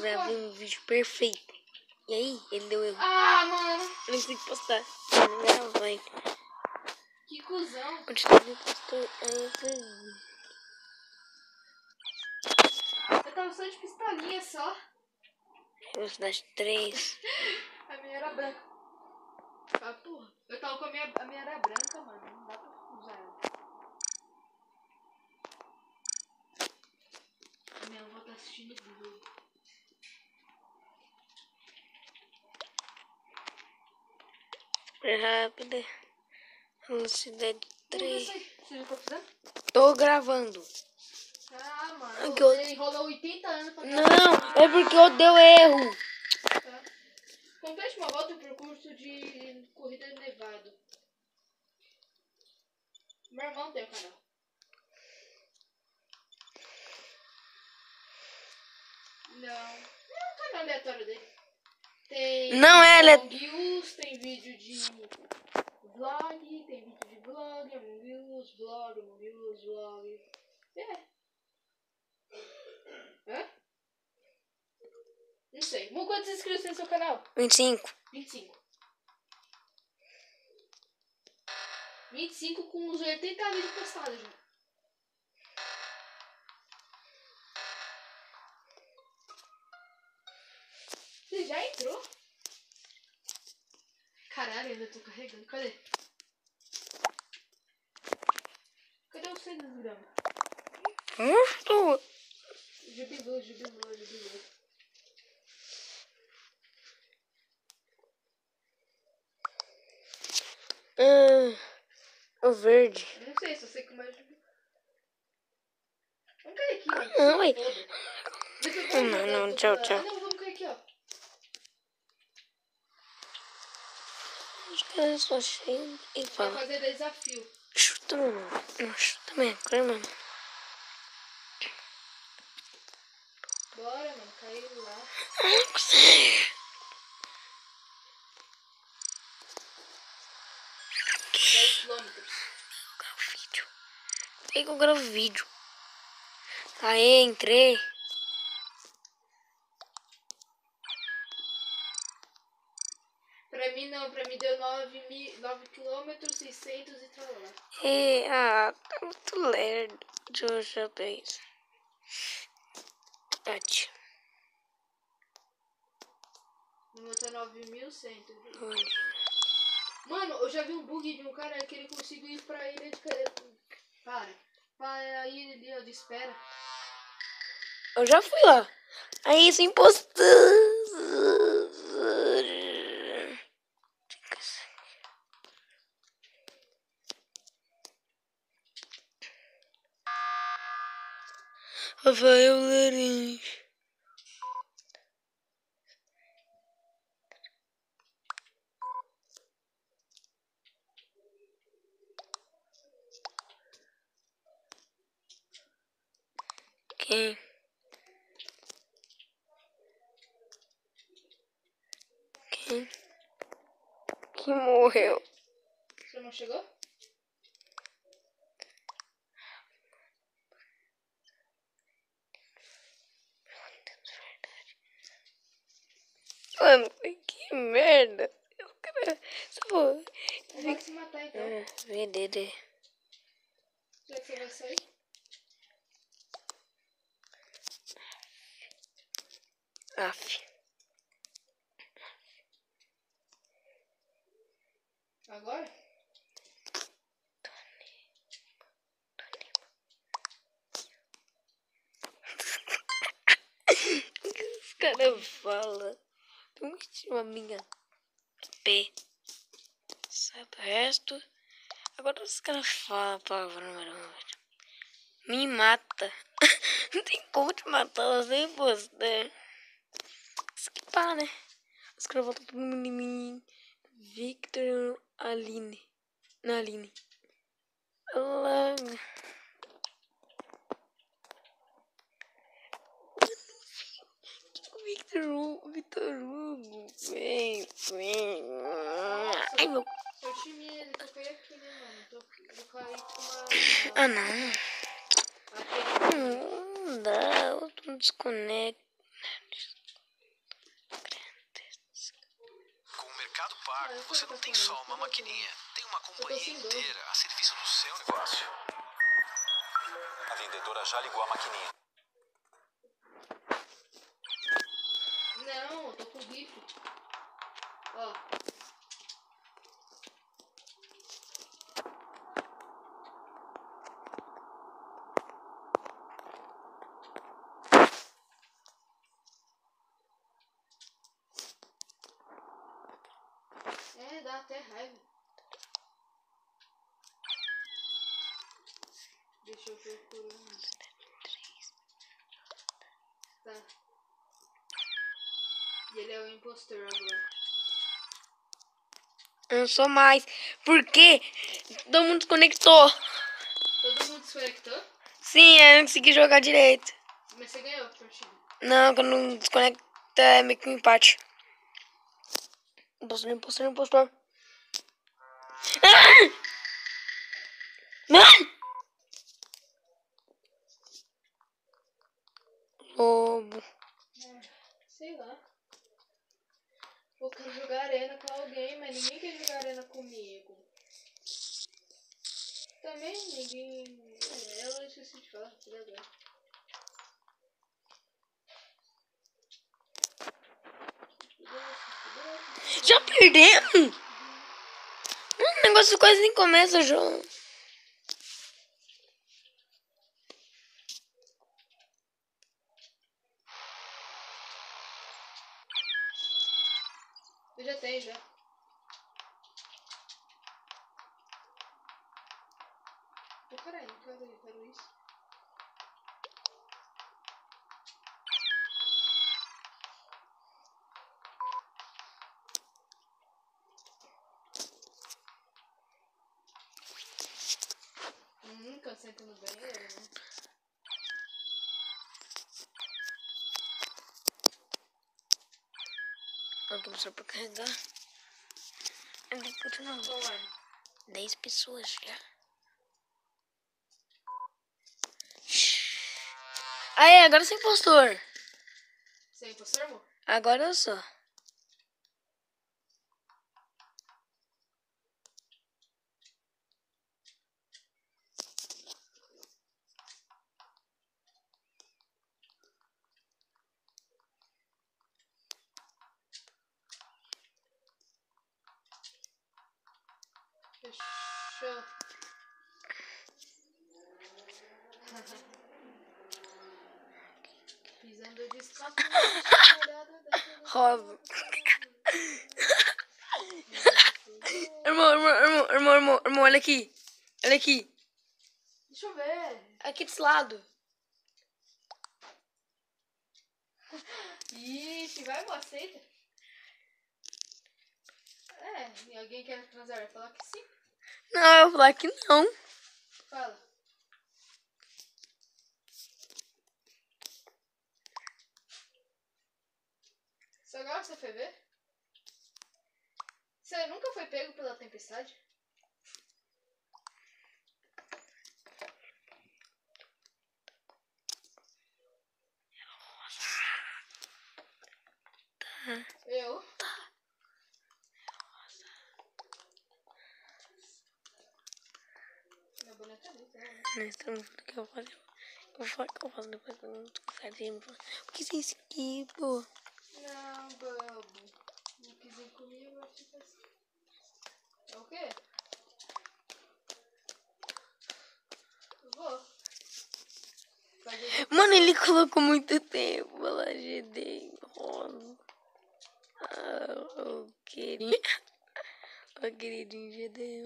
gravei um vídeo perfeito. E aí, ele deu erro. Ah, mano. Eu não consegui postar. Eu não gravei. Que cuzão. Onde tá ele postou? Eu perdi. Eu tava só de pistolinha só. Velocidade 3. A minha era branca. Ah, porra. Eu tava com a minha era branca, mano. Não dá pra usar ela. A minha avó tá assistindo o vídeo. Rápida. Velocidade 3. Você já tá fazendo? Tô gravando. Ah, mano. Que eu... Você enrolou 80 anos pra Não, é porque eu deu erro. Tá. Complete uma volta pro curso de corrida nevado. Meu irmão tem o canal. Não. É um canal aleatório dele. Tem Não é Among-Us, tem vídeo de vlog, tem vídeo de vlog, Among-Us, vlog. É. Hã? Não sei. Mu, quantos inscritos tem no seu canal? 25. 25. 25 com uns 80 vídeos postados já. Você já entrou? Caralho, eu ainda tô carregando. Cadê? Cadê o 100 dos gramas? Estou. Jubilou. O verde. Eu não sei se você que mais jubilou. Vamos cair aqui, mano. Não, ué. Não, tchau. Ah, não, vamos cair aqui, ó. Os caras só chegam e Vai falam. fazer desafio. Chuta, mano. Não, chuta mesmo, claro, mano. Bora, mano. Caiu lá. Não consegue. 10 quilômetros. Por que eu gravo vídeo? Aê, entrei. Pra mim não, pra mim deu 9 quilômetros, 600 e tal lá. Tá muito lerdo. Deixa eu ver isso. Tati. No meu tá 9.100. Olha. Mano, eu já vi um bug de um cara que ele conseguiu ir pra ilha de... Para a ilha de espera. Eu já fui lá. Aí, esse impostor. Rafael Laranja. Quem? Que morreu? Você não chegou? Mano, que merda. Eu quero... Só... Vai se matar então. VDD. Será que você vai sair? Aff. Agora? O que os caras falam? Tem uma minha P. Sabe o resto? Agora os caras falam palavrão, mano. Me mata. Não tem como te matar sem você. Esquipar, né? Os caras voltam pro mim. Victor Aline. Não, Aline. Olá. Victor Hugo. Vem. Ai, meu. Seu time, ele tô cair aqui, né, mano? Vou cair com uma... Ah, não. Não dá. Eu não desconecto. eu Você sei não que tem tá só falando, uma eu tô maquininha, tem uma companhia sem dor. inteira a serviço do seu negócio. A vendedora já ligou a maquininha. Não, eu tô com bife. Ó. É, dá até raiva. Deixa eu procurar. Tá. E ele é o impostor agora. Eu não sou mais. Por quê? Todo mundo desconectou. Todo mundo desconectou? Sim, eu não consegui jogar direito. Mas você ganhou a partida. Não, quando não desconecta é meio que um empate. Impostor, impostor, impostor. Ah! Não! Lobo. Sei lá. Eu quero jogar arena com alguém, mas ninguém quer jogar arena comigo. Também ninguém... eu esqueci de falar. Já perdemos? O negócio quase nem começa, João. Eu já tenho, já. Oh, caralho, quero isso. Nunca sento no banheiro, né? Eu tô só pra carregar. Eu vou continuar. Online. 10 pessoas já. Aí, agora você é impostor. Você é impostor, amor? Agora eu sou. Fechou. Pisando descalço. Rosa. Irmão, olha aqui. Olha aqui. Deixa eu ver. Aqui desse lado. Ixi, vai, amor, aceita. É, e alguém quer transar? Vai falar que sim. Não, eu vou falar que não. Fala. Só agora você foi ver? Você nunca foi pego pela tempestade? Eu? Minha boneca é muito, né? Nesse mundo que eu vou fazer. Eu vou falar que eu faço depois. Eu não tô certo. O que é isso aqui, pô? Não, bobo. Não quis ir comigo, eu acho que assim. É o quê? Eu vou. Mano, ele colocou muito tempo. Lá, GD rosa. Ah, o queridinho. O queridinho GD.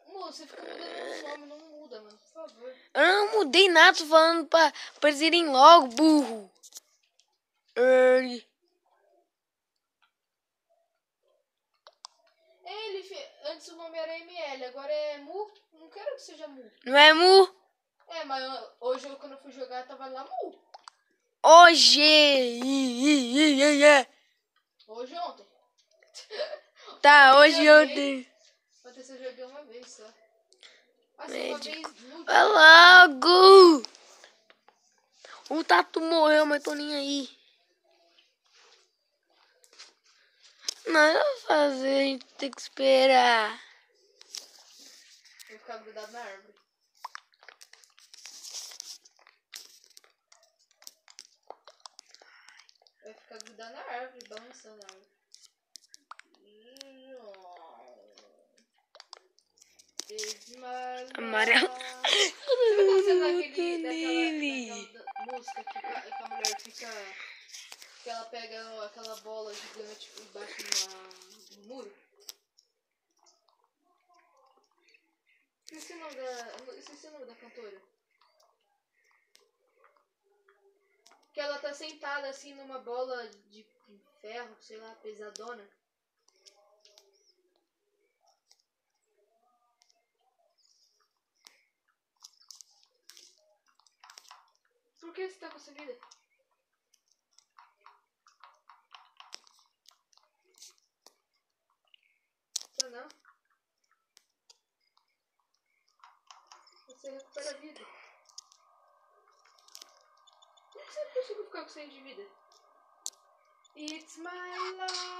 Você fica mudando o nome, não muda, mano, por favor. Eu não mudei nada, tô falando pra eles irem logo, burro. Antes o nome era ML, agora é Mu. Não quero que seja Mu. Não é Mu? É, mas hoje quando eu fui jogar tava lá Mu. Hoje. Hoje ou ontem? Tá, hoje eu ontem. Ontem eu joguei uma vez só. Assim, uma Médico. vez no Vai dia. logo. O Tato morreu, mas tô nem aí. Não vai fazer, a gente tem que esperar. Vou ficar grudado na árvore. Vai ficar grudado na árvore, balançando a árvore. Amarelo. Sabe quando você vai daquela música que a mulher fica... Que ela pega aquela bola gigante e bate no muro? Esqueci o nome da cantora. Que ela tá sentada assim numa bola de ferro, sei lá, pesadona. Por que você tá com essa vida? Tá não? Você recupera a vida. Como que você conseguiu ficar com 100 de vida? It's my life.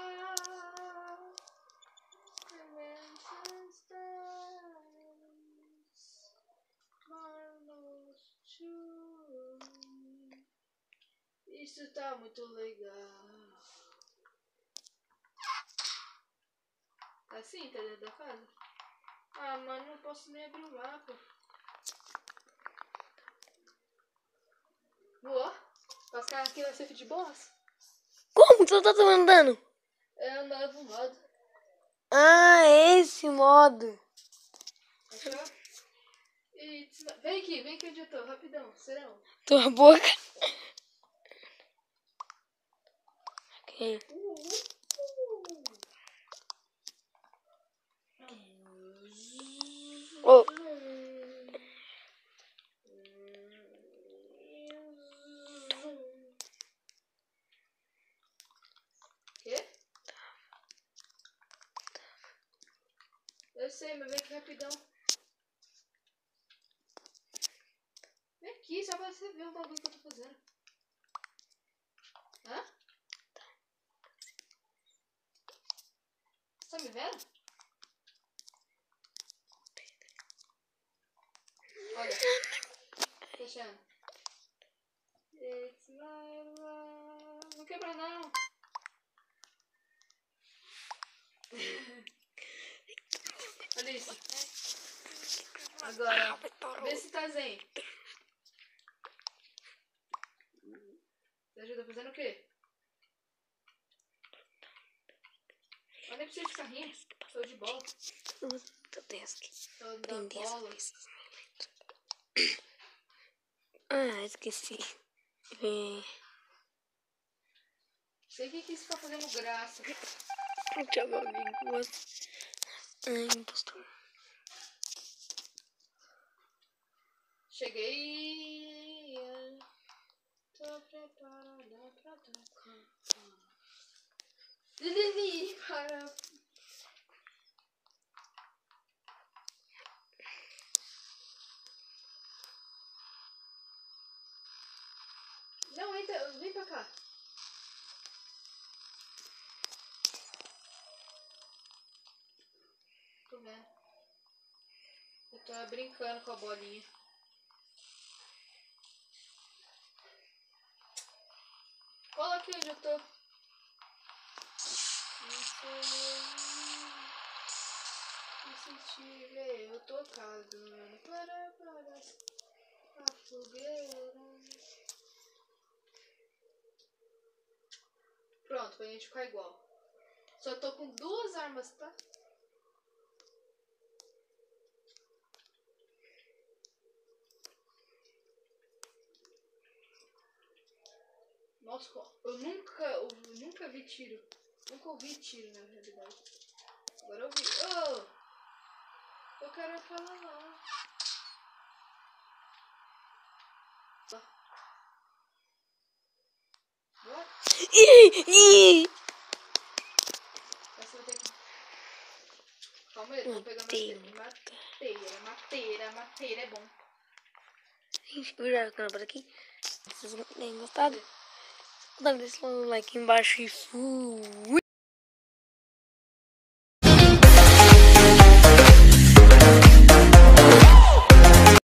Isso tá muito legal. Assim, tá dentro da casa? Ah, mano, não posso nem abrir o mapa. Boa. Passar aqui vai ser fit de boss? Como que você tá andando? É o novo modo. Ah, esse modo. Achou? Vem aqui onde eu tô, rapidão, serão. Tua boca. Ok. Oh. Quê? Eu sei, mas vem aqui rapidão. Vem aqui, só pra você ver o bagulho que eu tô fazendo. Hã? Você tá me vendo? Olha. Fechando. It's my love. Não quebra não. Olha isso. Agora, vê se tá zen. Você ajuda fazendo o quê? Olha pra você de carrinho. Show de bola. Show da bola. Ah, esqueci. Sei que isso tá fazendo graça. Tchau, amigo. Impostor. Cheguei. Tô preparada pra tocar. Lili, para. Não, entra, vem pra cá. Tô vendo. Eu tô brincando com a bolinha. Cola aqui onde eu tô. E se tiver eu tô cagando para a fogueira. Pronto, pra gente ficar igual. Só tô com 2 armas, tá? Nossa, eu nunca vi tiro. Nunca ouvi tiro, na realidade. Agora eu ouvi. Oh! Eu quero falar lá. What? Essa vai ter que... Calma aí, eu vou pegar mateira é bom. Gente, eu já ficando por aqui. Se vocês tenham gostado, dá um like embaixo e fui.